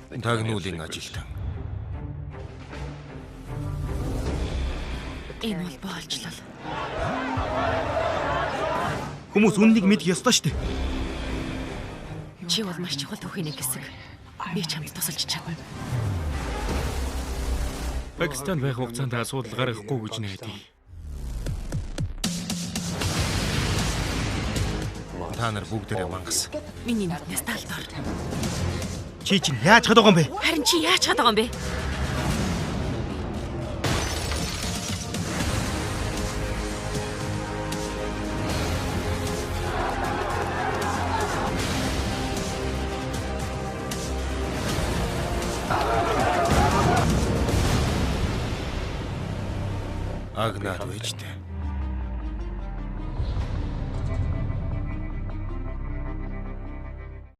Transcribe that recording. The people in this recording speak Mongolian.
Тагнуулын ажилтан. Энэ бол боолчлол. Хүмүүс үннийг мэдэх ёстой шүү дээ. Чи бол маш чухал түүхийн нэг хэсэг. Би чамд тусалж чадна. Пакистан байх хугацаанд асуудал гарахгүй гэж найдаа. Та нар бүгдээрээ мангас. Миний нүднээс талдор. Чи чинь яаж чадах юм бэ? Харин чи яаж чадах юм бэ? Агнаад үжтэй.